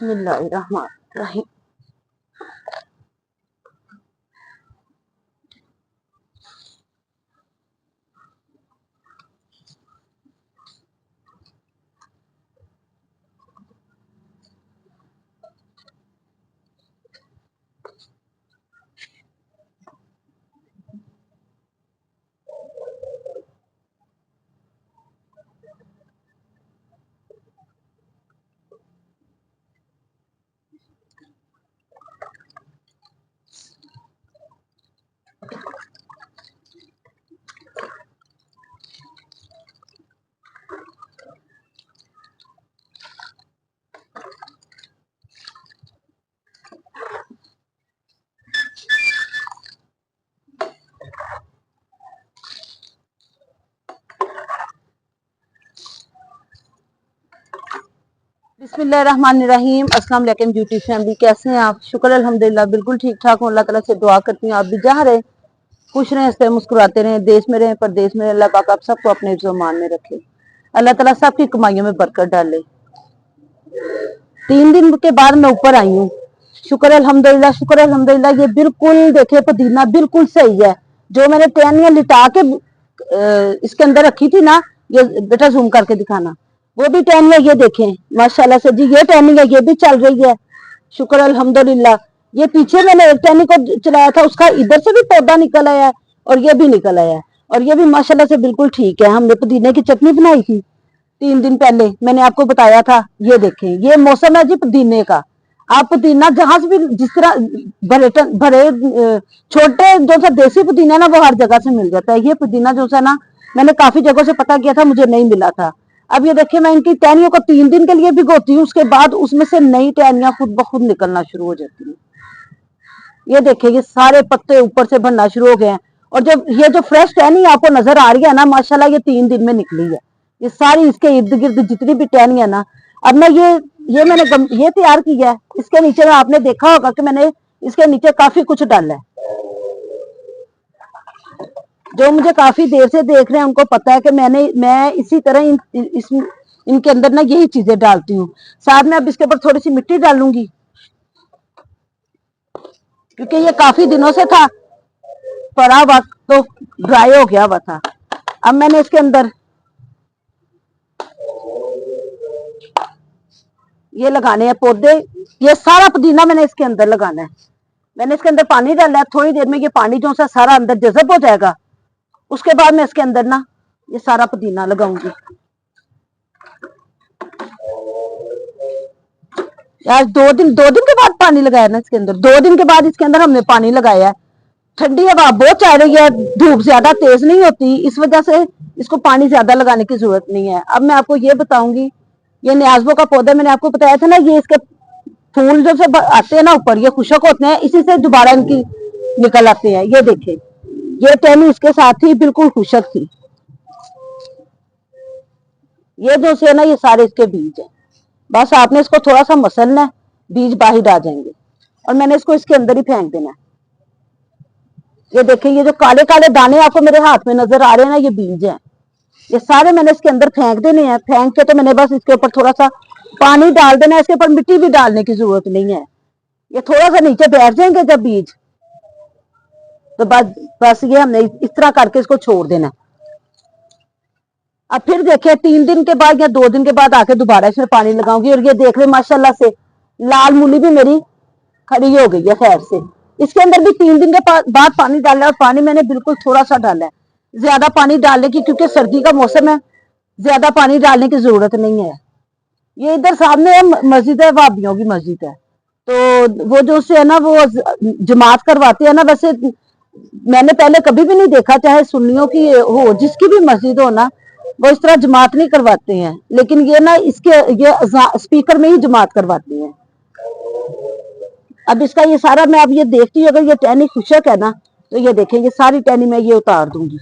बिस्मिल्लाहिर्रहमानिर्रहीम। बिस्मिल्लाहिर्रहमानिर्रहीम। अस्सलाम वालेकुम यूट्यूब फैमिली, कैसे हैं आप? शुक्र अल्हम्दुलिल्लाह बिल्कुल ठीक ठाक हूँ। अल्लाह ताला से दुआ करती हूँ आप भी जहाँ रहे खुश रहें, हंसते मुस्कुराते रहें, देश में रहें परदेश में, अल्लाह पाक आप सबको अपने ईमान में रखे, अल्लाह ताला सबकी कमाइयों में बरकत डाले। 3 दिन के बाद मैं ऊपर आई हूँ। शुक्र अल्हम्दुलिल्लाह, शुक्र अल्हम्दुलिल्लाह। ये बिल्कुल देखिए पुदीना बिल्कुल सही है। जो मैंने टहनियां लिटा के इसके अंदर रखी थी ना, ये बेटा जूम करके दिखाना, वो भी टहनियां ये देखें माशाल्लाह से जी, ये टहनियां ये भी चल रही है। शुक्र अल्हम्दुलिल्लाह। ये पीछे मैंने एक टहनी को चलाया था, उसका इधर से भी पौधा निकल आया है और ये भी निकल आया है और ये भी माशाल्लाह से बिल्कुल ठीक है। हमने पुदीने की चटनी बनाई थी 3 दिन पहले, मैंने आपको बताया था। ये देखें, ये मौसम है जी पुदीने का। आप पुदीना जहां से भी, जिस तरह भरे छोटे जो सा देसी पुदीना है ना, वो हर जगह से मिल जाता है। ये पुदीना जो सा ना, मैंने काफी जगहों से पता किया था, मुझे नहीं मिला था। अब ये देखिए, मैं इनकी टहनियों को 3 दिन के लिए भिगोती हूँ, उसके बाद उसमें से नई टहनियां खुद ब खुद निकलना शुरू हो जाती है। ये देखिए, ये सारे पत्ते ऊपर से बनना शुरू हो गए हैं। और जब ये जो फ्रेश टहनी आपको नजर आ रही है ना, माशाल्लाह ये 3 दिन में निकली है। ये सारी इसके इर्द गिर्द जितनी भी टहनी है ना, अब मैं ये मैंने ये तैयार की है। इसके नीचे में आपने देखा होगा कि मैंने इसके नीचे काफी कुछ डाला है। जो मुझे काफी देर से देख रहे हैं उनको पता है कि मैं इसी तरह इनके अंदर ना यही चीजें डालती हूँ। साथ में अब इसके ऊपर थोड़ी सी मिट्टी डालूंगी, क्योंकि ये काफी दिनों से था पड़ा हुआ, तो ड्राई हो गया हुआ था। अब मैंने इसके अंदर ये लगाने हैं पौधे। ये सारा पुदीना मैंने इसके अंदर लगाना है। मैंने इसके अंदर पानी डाला है, थोड़ी देर में ये पानी जो सा सारा अंदर जज़ब हो जाएगा, उसके बाद मैं इसके अंदर ना ये सारा पुदीना लगाऊंगी। यार 2 दिन के बाद पानी लगाया ना इसके अंदर, 2 दिन के बाद इसके अंदर हमने पानी लगाया है। ठंडी हवा बहुत चल रही है, धूप ज्यादा तेज नहीं होती, इस वजह से इसको पानी ज्यादा लगाने की जरूरत नहीं है। अब मैं आपको ये बताऊंगी, ये न्याज़बो का पौधा मैंने आपको बताया था ना, ये इसके फूल जो से आते हैं ना ऊपर, ये खुशक होते हैं, इसी से दोबारा इनकी निकल आते हैं। ये देखें, ये टहनी इसके साथ ही बिल्कुल खुशक थी। ये जो से ना, ये सारे इसके बीज हैं। बस आपने इसको थोड़ा सा मसलना है, बीज बाहर आ जाएंगे और मैंने इसको इसके अंदर ही फेंक देना है। ये देखें, ये जो काले काले दाने आपको मेरे हाथ में नजर आ रहे हैं ना, ये बीज हैं। ये सारे मैंने इसके अंदर फेंक देने हैं। फेंक के तो मैंने बस इसके ऊपर थोड़ा सा पानी डाल देना है, इसके ऊपर मिट्टी भी डालने की जरूरत नहीं है। ये थोड़ा सा नीचे बैठ जाएंगे जब बीज, तो बस ये हमने इस तरह करके इसको छोड़ देना। अब फिर देखिए 3 दिन के बाद या 2 दिन के बाद आके दोबारा इसमें पानी लगाऊंगी। और ये देख रहे माशाल्लाह से लाल मूली भी मेरी खड़ी हो गई है खैर से। इसके अंदर भी 3 दिन के बाद पानी डाला है, और पानी मैंने बिल्कुल थोड़ा सा डाला है, ज्यादा पानी डालने की, क्योंकि सर्दी का मौसम है, ज्यादा पानी डालने की जरूरत नहीं है। ये इधर सामने मस्जिद है, भाभीियों की मस्जिद है, तो वो जो से है ना, वो जमात करवाते हैं ना। वैसे मैंने पहले कभी भी नहीं देखा, चाहे सुन्नियों की हो, जिसकी भी मस्जिद हो ना, वो इस तरह जमात नहीं करवाते हैं, लेकिन ये ना ये स्पीकर में ही जमात करवाती हैं। अब इसका ये सारा मैं अब ये देखती हूँ, अगर ये टहनी खुशक है ना, तो ये देखें, ये सारी टहनी मैं ये उतार दूंगी।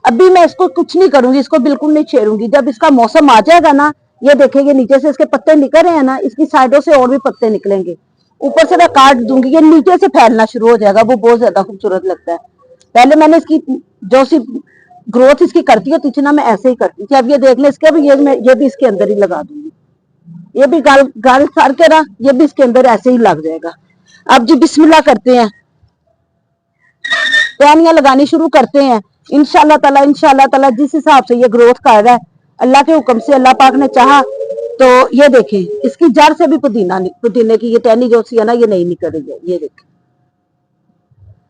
अभी मैं इसको कुछ नहीं करूंगी, इसको बिल्कुल नहीं छेड़ूंगी। जब इसका मौसम आ जाएगा ना, ये देखेंगे नीचे से इसके पत्ते निकल रहे हैं ना, इसकी साइडों से और भी पत्ते निकलेंगे। ऊपर से मैं काट दूंगी, ये नीचे से फैलना शुरू हो जाएगा, वो बहुत ज्यादा खूबसूरत लगता है। पहले मैंने इसकी जो सी ग्रोथ इसकी करती होती थी ना, मैं ऐसे ही करती थी। अब ये देख ले, इसके भी ये भी इसके अंदर ही लगा दूंगी। ये भी गाल सार के ना, ये भी इसके अंदर ऐसे ही लग जाएगा। अब जी बिस्मिल्लाह करते हैं, टहनियां लगानी शुरू करते हैं। इंशाल्लाह ताला जिस हिसाब से ये ग्रोथ कर रहा है, अल्लाह के हुक्म से, अल्लाह पाक ने चाहा तो ये देखें, इसकी जड़ से भी पुदीने की ये टहनी जो सी है ना, ये नहीं निकल रही है। ये देखें,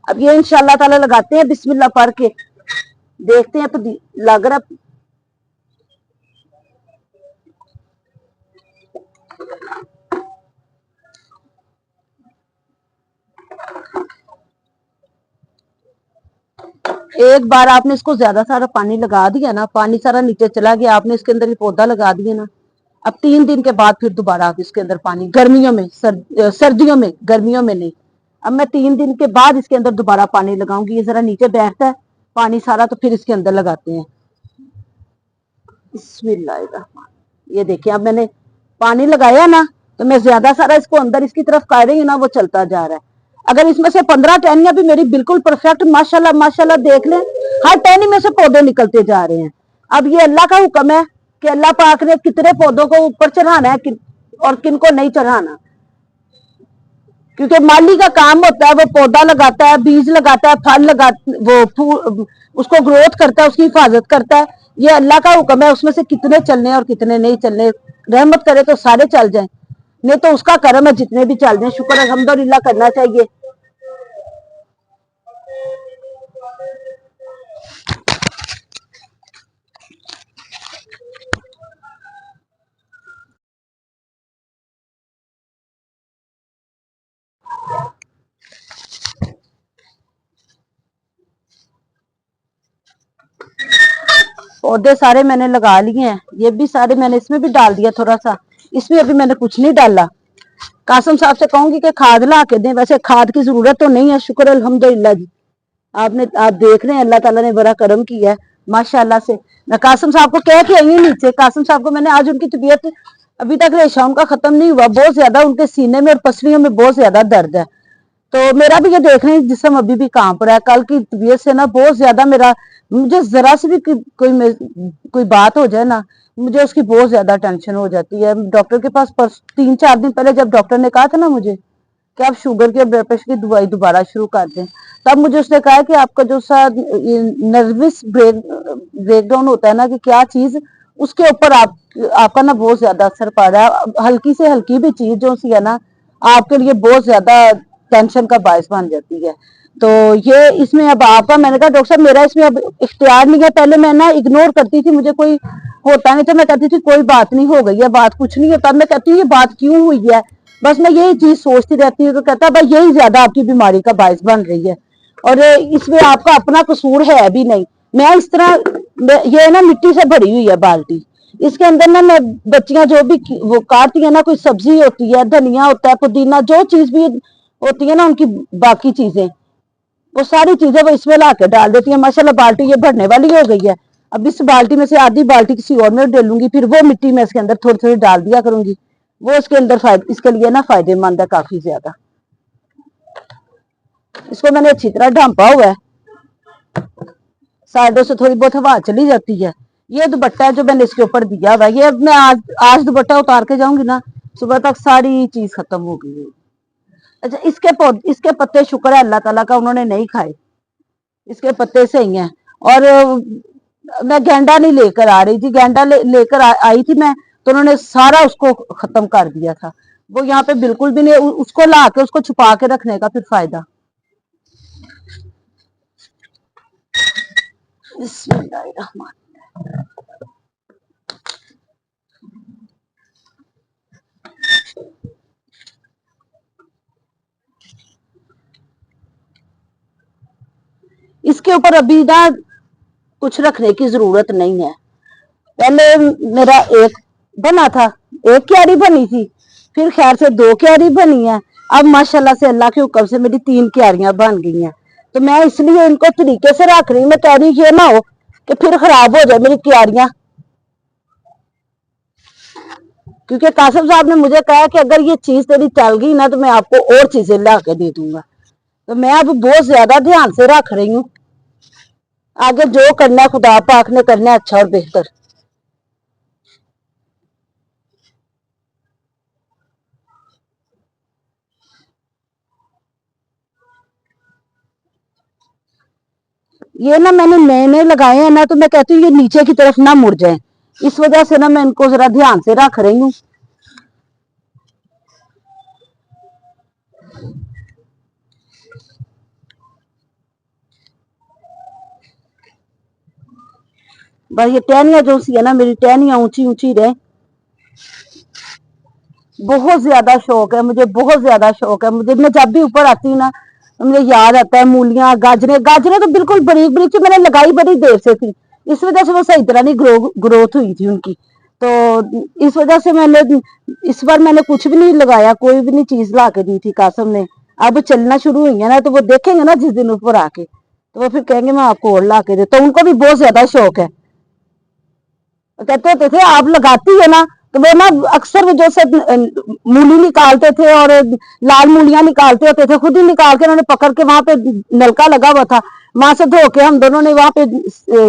अब ये इंशाल्लाह ताला लगाते हैं, बिस्मिल्लाह पढ़ के देखते हैं लग रहा। एक बार आपने इसको ज्यादा सारा पानी लगा दिया ना, पानी सारा नीचे चला गया, आपने इसके अंदर ही पौधा लगा दिया ना, अब 3 दिन के बाद फिर दोबारा आप इसके अंदर पानी, गर्मियों में, सर्दियों में, गर्मियों में नहीं। अब मैं 3 दिन के बाद इसके अंदर दोबारा पानी लगाऊंगी। ये जरा नीचे बैठता है पानी सारा, तो फिर इसके अंदर लगाते हैं। बिस्मिल्लाहिर्रहमान। ये देखिए, अब मैंने पानी लगाया ना, तो मैं ज्यादा सारा इसको अंदर इसकी तरफ कर रही हूँ ना, वो चलता जा रहा है। अगर इसमें से 15 टहनियां भी मेरी बिल्कुल परफेक्ट, माशाल्लाह माशाल्लाह देख लें, हर टहनी में से पौधे निकलते जा रहे हैं। अब ये अल्लाह का हुक्म है कि अल्लाह पाक ने कितने पौधों को ऊपर चढ़ाना है और किन को नहीं चढ़ाना, क्योंकि माली का काम होता है, वो पौधा लगाता है, बीज लगाता है, फल वो फूल, उसको ग्रोथ करता है, उसकी हिफाजत करता है। ये अल्लाह का हुक्म है, उसमें से कितने चलने और कितने नहीं चलने। रहमत करे तो सारे चल जाएं, नहीं तो उसका करम है, जितने भी चल जाएं शुक्र अल्हम्दुलिल्लाह करना चाहिए। पौधे सारे मैंने लगा लिए हैं, ये भी सारे मैंने इसमें भी डाल दिया थोड़ा सा, इसमें अभी मैंने कुछ नहीं डाला। कासिम साहब से कहूंगी कि खाद ला के दें, वैसे खाद की जरूरत तो नहीं है, शुक्र अल्हम्दुलिल्लाह जी। आप देख रहे हैं, अल्लाह ताला ने बड़ा करम किया है माशाल्लाह से। मैं कासिम साहब को कह के आई हूँ नीचे, कासिम साहब को मैंने आज, उनकी तबीयत अभी तक रेशा उनका खत्म नहीं हुआ, बहुत ज्यादा उनके सीने में और पसलियों में बहुत ज्यादा दर्द है। तो मेरा भी ये देख रहे हैं जिस्म अभी भी कांप रहा है, कल की तबीयत से ना बहुत ज्यादा मेरा, मुझे जरा सी भी कोई बात हो जाए ना, मुझे उसकी बहुत ज्यादा टेंशन हो जाती है। डॉक्टर के पास 3-4 दिन पहले जब डॉक्टर ने कहा था ना मुझे कि आप शुगर के ब्लड प्रेशर की दवाई दोबारा शुरू कर दें, तब मुझे उसने कहा कि आपका जो सा नर्वस ब्रेकडाउन होता है ना, कि क्या चीज, उसके ऊपर आपका ना बहुत ज्यादा असर पड़ रहा है। हल्की से हल्की भी चीज जो सी है ना, आपके लिए बहुत ज्यादा टेंशन का बायस बन जाती है। तो ये इसमें अब आपका, मैंने कहा डॉक्टर साहब मेरा इसमें अब इख्तियार नहीं है। पहले मैं ना इग्नोर करती थी, मुझे कोई होता नहीं था, मैं कहती थी कोई बात नहीं, हो गई है बात, कुछ नहीं होता। मैं कहती हूँ ये बात क्यों हुई है, बस मैं यही चीज सोचती रहती हूँ। तो कहता भाई यही ज्यादा आपकी बीमारी का बायस बन रही है, और इसमें आपका अपना कसूर है भी नहीं। मैं इस तरह, ये ना मिट्टी से भरी हुई है बाल्टी, इसके अंदर ना मैं बच्चियां जो भी वो काटती है ना, कोई सब्जी होती है, धनिया होता है, पुदीना, जो चीज भी होती है ना उनकी, बाकी चीजें, वो सारी चीजें वो इसमें ला के डाल देती है। माशाल्लाह बाल्टी ये भरने वाली हो गई है। अब इस बाल्टी में से आधी बाल्टी किसी और में डालूंगी, फिर वो मिट्टी में इसके अंदर थोड़ी थोड़ी डाल दिया करूंगी, वो इसके अंदर इसके लिए ना फायदेमंद है काफी ज्यादा। इसको मैंने अच्छी तरह ढांपा हुआ है, साइडों से थोड़ी बहुत हवा चली जाती है। ये दुपट्टा है जो मैंने इसके ऊपर दिया हुआ है, ये मैं आज दुपट्टा उतार के जाऊंगी ना, सुबह तक सारी चीज खत्म हो गई है। अच्छा, इसके पत्ते शुक्र है अल्लाह ताला का, उन्होंने नहीं खाए, इसके पत्ते सही हैं। और मैं गेंडा नहीं लेकर आ रही थी, गेंडा लेकर आई थी मैं, तो उन्होंने सारा उसको खत्म कर दिया था। वो यहाँ पे बिल्कुल भी नहीं, उसको ला के उसको छुपा के रखने का फिर फायदा। बिस्मिल्लाहिर्रहमान। इसके ऊपर अभी ना कुछ रखने की जरूरत नहीं है। पहले मेरा एक बना था, एक क्यारी बनी थी, फिर खैर से 2 क्यारी बनी है, अब माशाल्लाह से अल्लाह के हुक्म से मेरी 3 क्यारियां बन गई हैं। तो मैं इसलिए इनको तरीके से रख रही हूँ, मैं कह रही ये ना हो कि फिर खराब हो जाए मेरी क्यारियां, क्योंकि कासिम साहब ने मुझे कहा कि अगर ये चीज तेरी चल गई ना, तो मैं आपको और चीजें ला के दे दूंगा। तो मैं अब बहुत ज्यादा ध्यान से रख रही हूँ। आगे जो करना है खुदा पाक ने करना है अच्छा और बेहतर। ये ना मैंने नए नए लगाए हैं ना, तो मैं कहती हूँ ये नीचे की तरफ ना मुड़ जाए, इस वजह से ना मैं इनको जरा ध्यान से रख रही हूँ। बस ये टहनियां जो सी है ना, मेरी टहनियां ऊंची ऊंची रहे। बहुत ज्यादा शौक है मुझे, बहुत ज्यादा शौक है मुझे। मैं जब भी ऊपर आती हूँ ना, मुझे याद आता है मूलियां, गाजरे। गाजरे तो बिल्कुल बारीक बारीक मैंने लगाई बड़ी देर से थी, इस वजह से वो सही तरह नहीं ग्रोथ हुई थी उनकी। तो इस वजह से मैंने इस बार मैंने कुछ भी नहीं लगाया, कोई भी नहीं चीज ला के दी थी कासम ने। अब चलना शुरू हुई है ना, तो वो देखेंगे ना जिस दिन ऊपर आके, तो वो फिर कहेंगे मैं आपको और ला के दे। तो उनको भी बहुत ज्यादा शौक है। कहते होते थे आप लगाती है ना, तो वो ना अक्सर वो जैसे मूली निकालते थे और लाल मूलियां निकालते होते थे, खुद ही निकाल के उन्होंने पकड़ के, वहां पे नलका लगा हुआ था, वहां से धो के हम दोनों ने वहां पे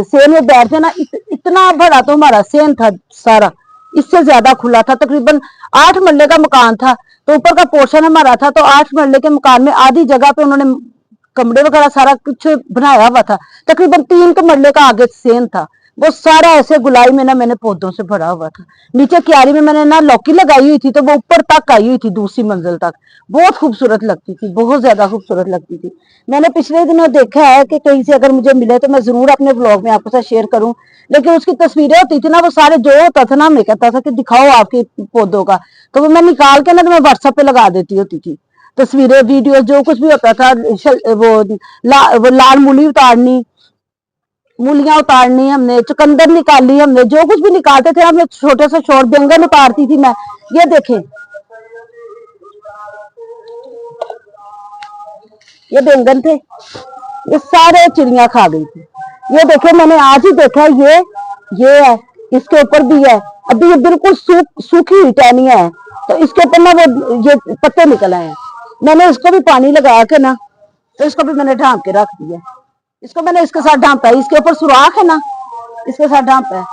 सेन में बैठते ना, इतना बड़ा तो हमारा सेन था सारा, इससे ज्यादा खुला था। तकरीबन 8 मरले का मकान था, तो ऊपर का पोर्शन हमारा था, तो 8 मरले के मकान में आधी जगह पे उन्होंने कमरे वगैरह सारा कुछ बनाया हुआ था। तकरीबन 3 मरले का आगे सेन था, वो सारा ऐसे गुलाई में ना मैंने पौधों से भरा हुआ था। नीचे क्यारी में मैंने ना लौकी लगाई हुई थी, तो वो ऊपर तक आई हुई थी, दूसरी मंजिल तक। बहुत खूबसूरत लगती थी, बहुत ज्यादा खूबसूरत लगती थी। मैंने पिछले दिनों देखा है कि कहीं से अगर मुझे मिले तो मैं जरूर अपने ब्लॉग में आपके साथ शेयर करूं, लेकिन उसकी तस्वीरें होती थी ना, वो सारे जो होता था ना, मैं कहता था कि दिखाओ आपके पौधों का, तो वो मैं निकाल के ना, तो मैं व्हाट्सएप पे लगा देती होती थी तस्वीरें, वीडियो, जो कुछ भी होता था। वो लाल मूली उतारनी, मूलियां उतारनी हमने, चुकंदर निकाली हमने, जो कुछ भी निकालते थे हमने, छोटे से शॉर्ट बैंगन उतारती थी मैं। ये देखें, ये बैंगन थे, ये सारे चिड़िया खा गई थी। ये देखे, मैंने आज ही देखा, ये है, इसके ऊपर भी है। अभी ये बिल्कुल सूखी हुई टहनियां है, तो इसके ऊपर ना वो ये पत्ते निकल आए हैं। मैंने इसको भी पानी लगा के ना, तो इसको भी मैंने ढांप के रख दिया। इसको मैंने इसके साथ ढांपा है, इसके ऊपर सुराख है ना, इसके साथ ढांपा है।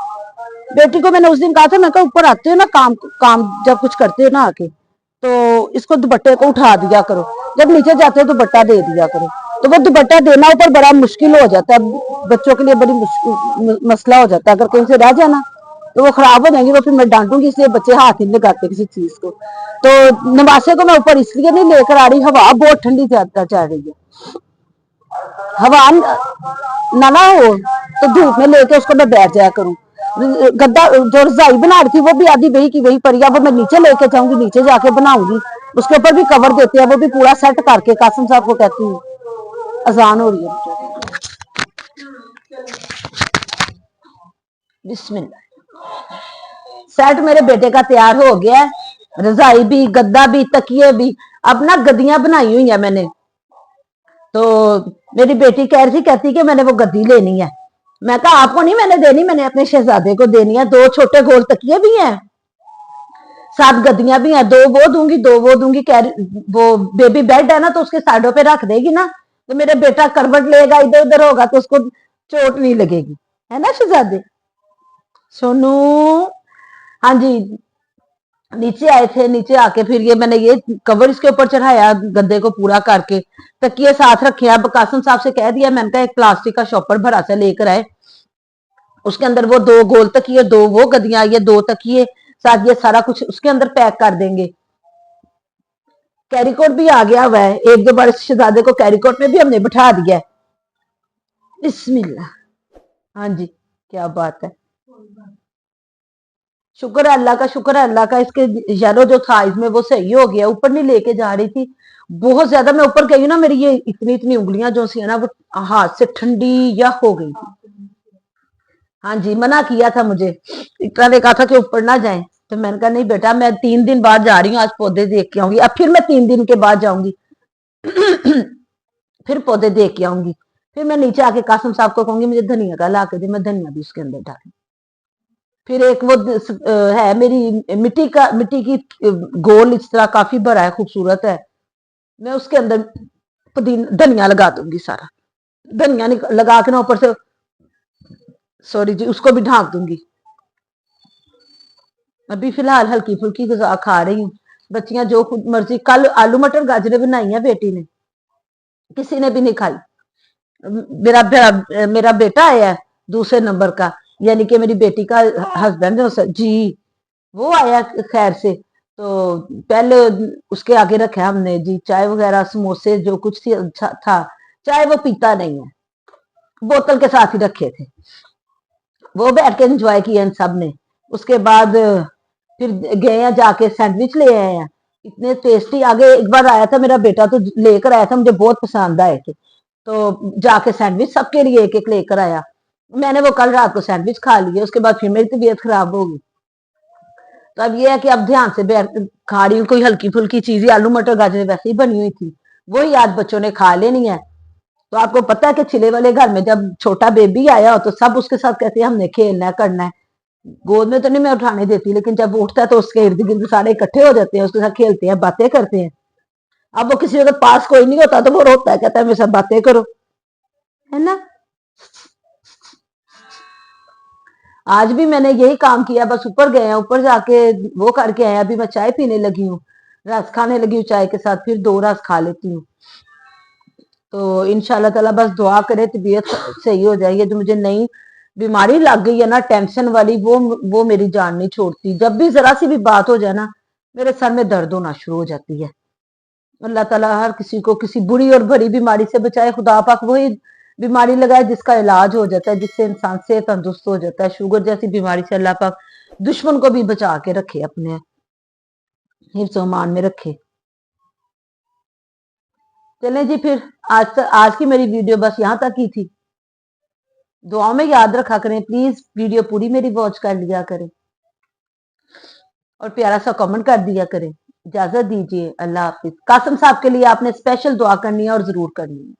बेटी को मैंने उस दिन कहा था, मैं कहा ऊपर आते हो ना, काम काम जब कुछ करते हो ना आके, तो इसको दुपट्टे को उठा दिया करो, जब नीचे जाते हो तो दुपट्टा दे दिया करो। तो वो दुपट्टा देना ऊपर बड़ा मुश्किल हो जाता है, बच्चों के लिए बड़ी मसला हो जाता है। अगर कहीं से रह जाना तो वो खराब हो जाएंगे, वो फिर मैं डांटूंगी, इसलिए बच्चे हाथ ही नहीं लगाते किसी चीज को। तो नवासे को मैं ऊपर इसलिए नहीं लेकर आ रही, हवा बहुत ठंडी ज्यादा चल रही है, हवा ना हो, तो धूप में लेके उसको मैं बैठ जाया करूं। गद्दा जो रजाई बना रही थी वो भी आधी वही की वही पड़ी, वो मैं नीचे लेके जाऊंगी, नीचे जाके बनाऊंगी। उसके ऊपर भी कवर देते हैं, वो भी पूरा सेट करके। कासिम साहब को कहती हूँ, अजान हो रही है। बिस्मिल्लाह। सेट मेरे बेटे का तैयार हो गया है, रजाई भी, गद्दा भी, तकिए भी। अब ना गद्दियां बनाई हुई है मैंने, तो मेरी बेटी कह रही थी, कहती कि मैंने वो गद्दी लेनी है। मैं कहा आपको नहीं मैंने देनी, मैंने अपने शहजादे को देनी है। 2 छोटे गोल तकिए भी हैं, 7 गद्दियां भी हैं, 2 वो दूंगी, 2 वो दूंगी। वो बेबी बेड है ना, तो उसके साइडों पे रख देगी ना, तो मेरा बेटा करवट लेगा, इधर उधर होगा, तो उसको चोट नहीं लगेगी, है ना शहजादे। सोनू, हाँ जी। नीचे आए थे, नीचे आके फिर ये मैंने ये कवर इसके ऊपर चढ़ाया गद्दे को पूरा करके, तकिए साथ रखे। अब कासिम साहब से कह दिया, मैंने कहा एक प्लास्टिक का शॉपर भरा से लेकर आए, उसके अंदर वो 2 गोल तकिए, 2 वो गद्दियां, ये 2 तकिए, साथ ये सारा कुछ उसके अंदर पैक कर देंगे। कैरीकोट भी आ गया हुआ है, 1-2 बार शहजादे को कैरीकोट में भी हमने बिठा दिया है। बिस्मिल्लाह। हाँ जी, क्या बात है, शुक्र है अल्लाह का, शुक्र है अल्लाह का। इसके येलो जो था इसमें वो सही हो गया, ऊपर नहीं लेके जा रही थी बहुत ज्यादा। मैं ऊपर गई ना, मेरी ये इतनी इतनी उंगलियां जो सी है ना, वो हाथ से ठंडी या हो गई थी। हाँ जी, मना किया था मुझे, इतना ने कहा था कि ऊपर ना जाए, तो मैंने कहा नहीं बेटा, मैं 3 दिन बाद जा रही हूँ, आज पौधे देख के आऊंगी। अब फिर मैं 3 दिन के बाद जाऊंगी, फिर पौधे देख के आऊंगी। फिर मैं नीचे आके कासिम साहब को कहूंगी मुझे धनिया का ला के दे, मैं धनिया भी उसके अंदर डालूंगी। फिर एक वो है मेरी मिट्टी की गोल, इस तरह काफी बड़ा है, खूबसूरत है। मैं उसके अंदर धनिया लगा दूंगी सारा, धनिया लगा के ना ऊपर से सॉरी जी, उसको भी ढांक दूंगी। अभी फिलहाल हल्की फुल्की गुज़ा खा रही हूँ। बच्चियां जो खुद मर्जी, कल आलू मटर गाजरें बनाई है बेटी ने, किसी ने भी नहीं खाई। मेरा बेटा आया है दूसरे नंबर का, यानी कि मेरी बेटी का हस्बैंड जी, वो आया खैर से। तो पहले उसके आगे रखा हमने जी चाय वगैरह समोसे जो कुछ था। चाय वो पीता नहीं है, बोतल के साथ ही रखे थे। वो बैठ के एंजॉय किया इन सब ने। उसके बाद फिर गए हैं, जाके सैंडविच ले आए हैं, इतने टेस्टी। आगे एक बार आया था मेरा बेटा तो लेकर आया था, मुझे बहुत पसंद आए थे। तो जाके सैंडविच सबके लिए एक एक लेकर आया। मैंने वो कल रात को सैंडविच खा लिए, उसके बाद फिर मेरी तबीयत खराब हो गई। तो अब ये है कि अब ध्यान से बैठ खा रही हूँ, कोई हल्की फुल्की चीज ही, आलू मटर गाजर वैसे ही बनी हुई थी, वही आज बच्चों ने खा लेनी है। तो आपको पता है कि छिले वाले घर में जब छोटा बेबी आया हो तो सब उसके साथ कहते हैं हमने खेलना है, करना है। गोद में तो नहीं मैं उठाने देती, लेकिन जब वो उठता है तो उसके इर्द गिर्द सारे इकट्ठे हो जाते हैं, उसके साथ खेलते हैं, बातें करते हैं। अब वो किसी वक्त पास कोई नहीं होता तो वो रोता है, कहता है मेरे साथ बातें करो, है ना। आज भी मैंने यही काम किया, बस ऊपर गए हैं, ऊपर जाके वो करके आए। अभी मैं चाय पीने लगी हूँ, रस खाने लगी हूँ चाय के साथ, फिर 2 रस खा लेती हूँ। तो इंशाल्लाह ताला बस दुआ करे तबीयत सही हो जाएगी। जो मुझे नई बीमारी लग गई है ना, टेंशन वाली, वो मेरी जान नहीं छोड़ती। जब भी जरा सी भी बात हो जाए ना, मेरे सर में दर्द होना शुरू हो जाती है। अल्लाह ताला हर किसी को किसी बुरी और बड़ी बीमारी से बचाए। खुदा पाक वही बीमारी लगाए जिसका इलाज हो जाता है, जिससे इंसान से तंदुरुस्त हो जाता है। शुगर जैसी बीमारी से अल्लाह पाक दुश्मन को भी बचा के रखे, अपने हिफ्ज़ ईमान में रखे। चलें जी फिर, आज की मेरी वीडियो बस यहाँ तक ही थी। दुआओं में याद रखा करें प्लीज, वीडियो पूरी मेरी वॉच कर लिया करें और प्यारा सा कमेंट कर दिया करें। इजाजत दीजिए, अल्लाह हाफिज। कासिम साहब के लिए आपने स्पेशल दुआ करनी है और जरूर करनी है।